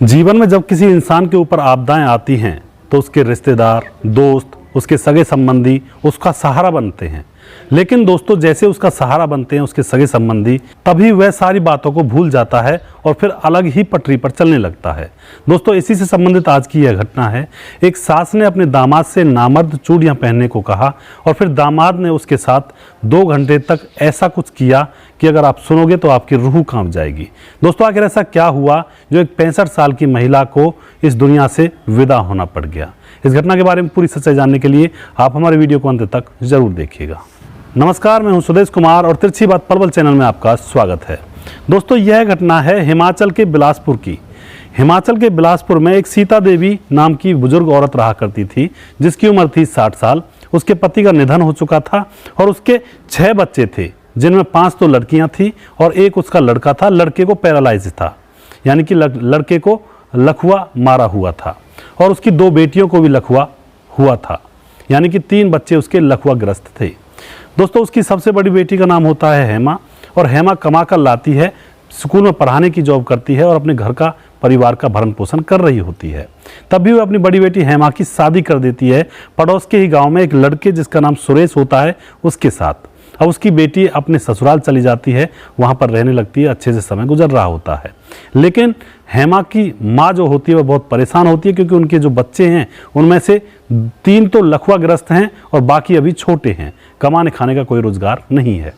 जीवन में जब किसी इंसान के ऊपर आपदाएं आती हैं तो उसके रिश्तेदार, दोस्त, उसके सगे संबंधी उसका सहारा बनते हैं। लेकिन दोस्तों, जैसे उसका सहारा बनते हैं उसके सगे संबंधी, तभी वह सारी बातों को भूल जाता है और फिर अलग ही पटरी पर चलने लगता है। दोस्तों, इसी से संबंधित आज की यह घटना है। एक सास ने अपने दामाद से नामर्द चूड़ियां पहनने को कहा और फिर दामाद ने उसके साथ 2 घंटे तक ऐसा कुछ किया कि अगर आप सुनोगे तो आपकी रूह कांप जाएगी। दोस्तों, आखिर ऐसा क्या हुआ जो एक 65 साल की महिला को इस दुनिया से विदा होना पड़ गया? इस घटना के बारे में पूरी सच्चाई जानने के लिए आप हमारे वीडियो को अंत तक जरूर देखिएगा। नमस्कार, मैं हूं सुदेश कुमार और तिरछी बात पल पल चैनल में आपका स्वागत है। दोस्तों, यह घटना है हिमाचल के बिलासपुर की। हिमाचल के बिलासपुर में एक सीता देवी नाम की बुजुर्ग औरत रहा करती थी, जिसकी उम्र थी 60 साल। उसके पति का निधन हो चुका था और उसके 6 बच्चे थे, जिनमें 5 तो लड़कियां थी और एक उसका लड़का था। लड़के को पैरालाइज था, यानी कि लड़के को लकवा मारा हुआ था और उसकी 2 बेटियों को भी लकवा हुआ था, यानी कि 3 बच्चे उसके लकवाग्रस्त थे। दोस्तों, उसकी सबसे बड़ी बेटी का नाम होता है हेमा और हेमा कमा कर लाती है, स्कूल में पढ़ाने की जॉब करती है और अपने घर का परिवार का भरण पोषण कर रही होती है। तब भी वह अपनी बड़ी बेटी हेमा की शादी कर देती है पड़ोस के ही गांव में एक लड़के जिसका नाम सुरेश होता है उसके साथ। अब उसकी बेटी अपने ससुराल चली जाती है, वहां पर रहने लगती है, अच्छे से समय गुजर रहा होता है। लेकिन हेमा की माँ जो होती है वह बहुत परेशान होती है, क्योंकि उनके जो बच्चे हैं उनमें से 3 तो लकवाग्रस्त हैं और बाकी अभी छोटे हैं, कमाने खाने का कोई रोजगार नहीं है।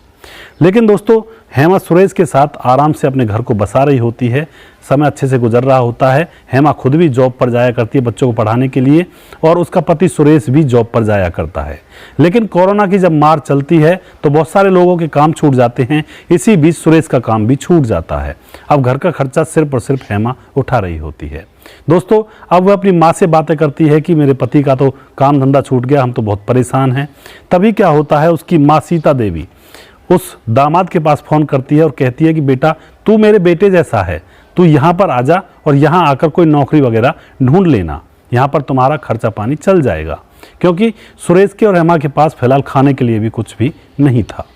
लेकिन दोस्तों, हेमा सुरेश के साथ आराम से अपने घर को बसा रही होती है, समय अच्छे से गुजर रहा होता है। हेमा खुद भी जॉब पर जाया करती है बच्चों को पढ़ाने के लिए और उसका पति सुरेश भी जॉब पर जाया करता है। लेकिन कोरोना की जब मार चलती है तो बहुत सारे लोगों के काम छूट जाते हैं। इसी बीच सुरेश का काम भी छूट जाता है। अब घर का खर्चा सिर्फ और सिर्फ हेमा उठा रही होती है। दोस्तों, अब वह अपनी माँ से बातें करती है कि मेरे पति का तो काम धंधा छूट गया, हम तो बहुत परेशान हैं। तभी क्या होता है, उसकी माँ सीता देवी उस दामाद के पास फोन करती है और कहती है कि बेटा, तू मेरे बेटे जैसा है, तू यहाँ पर आ जा और यहाँ आकर कोई नौकरी वगैरह ढूंढ लेना, यहाँ पर तुम्हारा खर्चा पानी चल जाएगा। क्योंकि सुरेश के और हेमा के पास फिलहाल खाने के लिए भी कुछ भी नहीं था।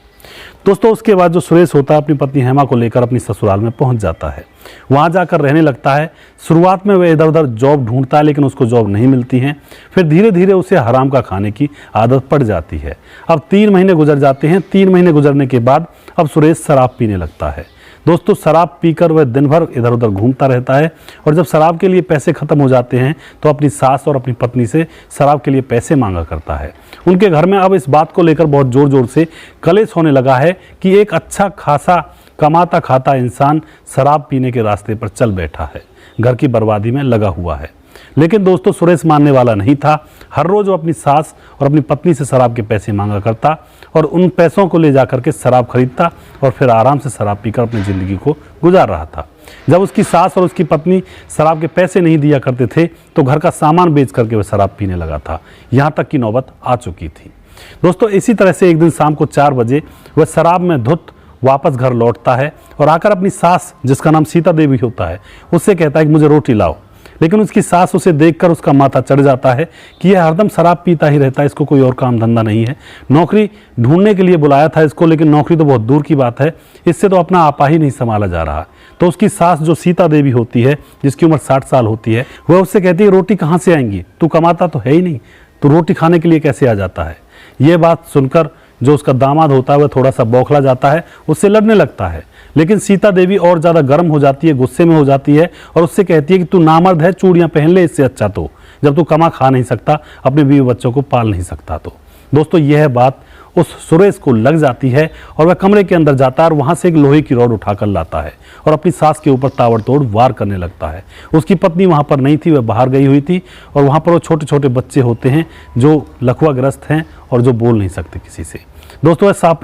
दोस्तों, उसके बाद जो सुरेश होता है अपनी पत्नी हेमा को लेकर अपनी ससुराल में पहुंच जाता है, वहां जाकर रहने लगता है। शुरुआत में वह इधर उधर जॉब ढूंढता है, लेकिन उसको जॉब नहीं मिलती है। फिर धीरे धीरे उसे हराम का खाने की आदत पड़ जाती है। अब 3 महीने गुजर जाते हैं। 3 महीने गुजरने के बाद अब सुरेश शराब पीने लगता है। दोस्तों, शराब पीकर वह दिन भर इधर उधर घूमता रहता है और जब शराब के लिए पैसे खत्म हो जाते हैं तो अपनी सास और अपनी पत्नी से शराब के लिए पैसे मांगा करता है। उनके घर में अब इस बात को लेकर बहुत जोर जोर से कलेश होने लगा है कि एक अच्छा खासा कमाता खाता इंसान शराब पीने के रास्ते पर चल बैठा है, घर की बर्बादी में लगा हुआ है। लेकिन दोस्तों, सुरेश मानने वाला नहीं था। हर रोज वो अपनी सास और अपनी पत्नी से शराब के पैसे मांगा करता और उन पैसों को ले जाकर के शराब खरीदता और फिर आराम से शराब पीकर अपनी ज़िंदगी को गुजार रहा था। जब उसकी सास और उसकी पत्नी शराब के पैसे नहीं दिया करते थे तो घर का सामान बेच करके वह शराब पीने लगा था। यहाँ तक की नौबत आ चुकी थी। दोस्तों, इसी तरह से एक दिन शाम को 4 बजे वह शराब में धुत वापस घर लौटता है और आकर अपनी सास, जिसका नाम सीता देवी होता है, उससे कहता है कि मुझे रोटी लाओ। लेकिन उसकी सास उसे देखकर उसका माथा चढ़ जाता है कि यह हरदम शराब पीता ही रहता है, इसको कोई और काम धंधा नहीं है। नौकरी ढूंढने के लिए बुलाया था इसको, लेकिन नौकरी तो बहुत दूर की बात है, इससे तो अपना आपा ही नहीं संभाला जा रहा। तो उसकी सास जो सीता देवी होती है, जिसकी उम्र 60 साल होती है, वह उससे कहती है रोटी कहाँ से आएंगी, तू कमाता तो है ही नहीं, तो रोटी खाने के लिए कैसे आ जाता है। ये बात सुनकर जो उसका दामाद होता है वह थोड़ा सा बौखला जाता है, उससे लड़ने लगता है। लेकिन सीता देवी और ज़्यादा गर्म हो जाती है, गुस्से में हो जाती है और उससे कहती है कि तू नामर्द है, चूड़ियाँ पहन ले, इससे अच्छा तो जब तू कमा खा नहीं सकता, अपने बीवी बच्चों को पाल नहीं सकता। तो दोस्तों, यह बात उस सुरेश को लग जाती है और वह कमरे के अंदर जाता है और वहाँ से एक लोहे की रॉड उठाकर लाता है और अपनी सास के ऊपर ताबड़तोड़ वार करने लगता है। उसकी पत्नी वहाँ पर नहीं थी, वह बाहर गई हुई थी और वहाँ पर वो छोटे छोटे बच्चे होते हैं जो लकवाग्रस्त हैं और जो बोल नहीं सकते किसी से। दोस्तों,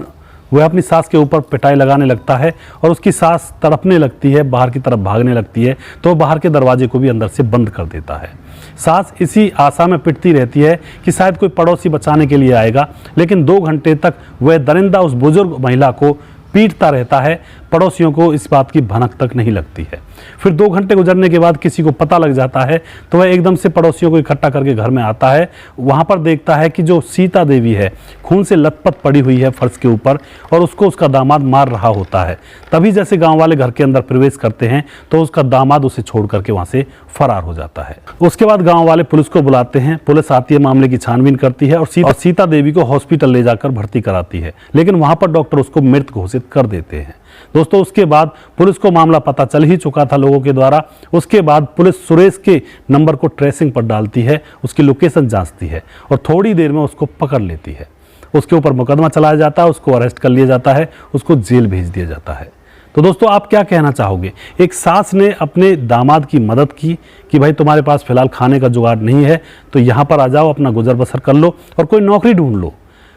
वह अपनी सास के ऊपर पिटाई लगाने लगता है और उसकी सास तड़पने लगती है, बाहर की तरफ भागने लगती है, तो बाहर के दरवाजे को भी अंदर से बंद कर देता है। सास इसी आशा में पिटती रहती है कि शायद कोई पड़ोसी बचाने के लिए आएगा, लेकिन 2 घंटे तक वह दरिंदा उस बुजुर्ग महिला को पीटता रहता है। पड़ोसियों को इस बात की भनक तक नहीं लगती है। फिर 2 घंटे गुजरने के बाद किसी को पता लग जाता है तो वह एकदम से पड़ोसियों को इकट्ठा करके घर में आता है। वहाँ पर देखता है कि जो सीता देवी है खून से लथपथ पड़ी हुई है फर्श के ऊपर और उसको उसका दामाद मार रहा होता है। तभी जैसे गाँव वाले घर के अंदर प्रवेश करते हैं तो उसका दामाद उसे छोड़ करके वहाँ से फरार हो जाता है। उसके बाद गाँव वाले पुलिस को बुलाते हैं, पुलिस आती है, मामले की छानबीन करती है और सीता देवी को हॉस्पिटल ले जाकर भर्ती कराती है, लेकिन वहाँ पर डॉक्टर उसको मृत घोषित कर देते हैं। दोस्तों उसके बाद पुलिस को मामला पता चल ही चुका था लोगों के द्वारा। उसके बाद पुलिस सुरेश के नंबर को ट्रेसिंग पर डालती है, उसकी लोकेशन जांचती है और थोड़ी देर में उसको पकड़ लेती है। उसके ऊपर मुकदमा चलाया जाता है, उसको अरेस्ट कर लिया जाता है, उसको जेल भेज दिया जाता है। तो दोस्तों आप क्या कहना चाहोगे? एक सास ने अपने दामाद की मदद की कि भाई तुम्हारे पास फिलहाल खाने का जुगाड़ नहीं है तो यहाँ पर आ जाओ, अपना गुजर बसर कर लो और कोई नौकरी ढूंढ लो।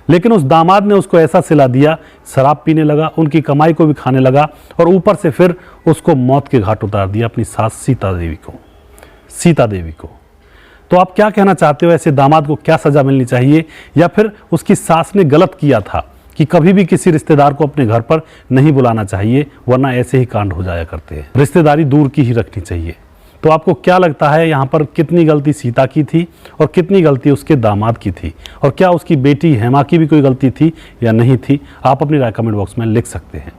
लेकिन उस दामाद ने उसको ऐसा सिला दिया, शराब पीने लगा, उनकी कमाई को भी खाने लगा और ऊपर से फिर उसको मौत के घाट उतार दिया अपनी सास सीता देवी को। तो आप क्या कहना चाहते हो? ऐसे दामाद को क्या सजा मिलनी चाहिए, या फिर उसकी सास ने गलत किया था कि कभी भी किसी रिश्तेदार को अपने घर पर नहीं बुलाना चाहिए, वरना ऐसे ही कांड हो जाया करते हैं। रिश्तेदारी दूर की ही रखनी चाहिए। तो आपको क्या लगता है यहाँ पर कितनी गलती सीता की थी और कितनी गलती उसके दामाद की थी, और क्या उसकी बेटी हेमा की भी कोई गलती थी या नहीं थी? आप अपनी राय कमेंट बॉक्स में लिख सकते हैं।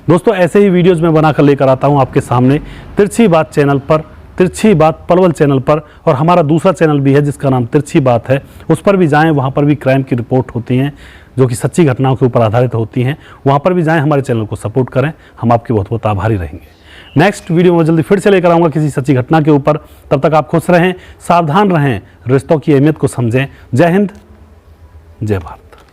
दोस्तों ऐसे ही वीडियोज़ मैं बनाकर लेकर आता हूँ आपके सामने तिरछी बात चैनल पर, तिरछी बात पलवल चैनल पर, और हमारा दूसरा चैनल भी है जिसका नाम तिरछी बात है, उस पर भी जाएं। वहाँ पर भी क्राइम की रिपोर्ट होती हैं जो कि सच्ची घटनाओं के ऊपर आधारित होती हैं। वहाँ पर भी जाएं, हमारे चैनल को सपोर्ट करें, हम आपके बहुत बहुत आभारी रहेंगे। नेक्स्ट वीडियो में जल्दी फिर से लेकर आऊँगा किसी सच्ची घटना के ऊपर। तब तक आप खुश रहें, सावधान रहें, रिश्तों की अहमियत को समझें। जय हिंद, जय भारत।